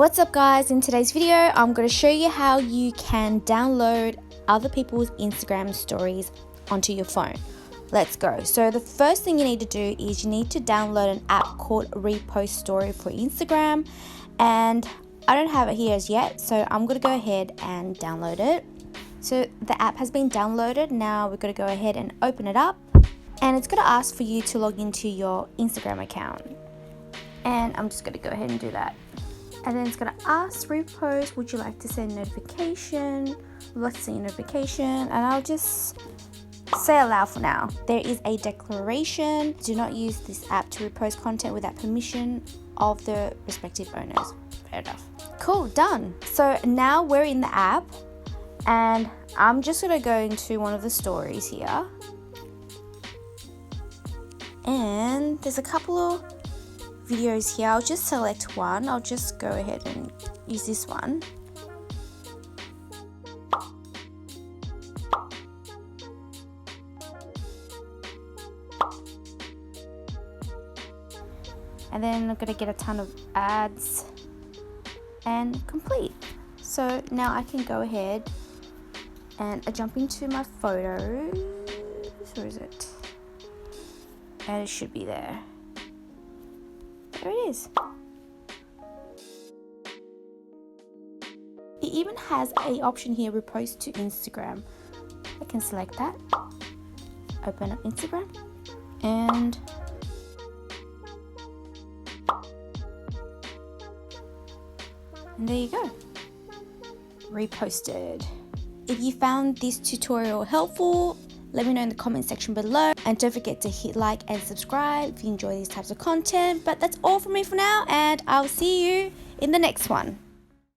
What's up guys, in today's video I'm going to show you how you can download other people's Instagram stories onto your phone. Let's go. So the first thing you need to do is you need to download an app called Repost Story for Instagram, and I don't have it here as yet, so I'm going to go ahead and download it. So the app has been downloaded. Now we're going to go ahead and open it up, and it's going to ask for you to log into your Instagram account, and I'm just going to go ahead and do that. And then it's going to ask repost, would you like to send notification? Let's see notification, and I'll just say allow for now. There is a declaration: do not use this app to repost content without permission of the respective owners. Fair enough. Cool, done. So now we're in the app, and I'm just going to go into one of the stories here, and there's a couple of videos here. I'll just select one. I'll just go ahead and use this one. And then I'm gonna get a ton of ads and complete. So now I can go ahead and jump into my photos. Where is it? And it should be there. There it is. It even has an option here, repost to Instagram. I can select that, open up Instagram, and there you go, reposted. If you found this tutorial helpful, let me know in the comment section below, and don't forget to hit like and subscribe if you enjoy these types of content. But that's all from me for now, and I'll see you in the next one.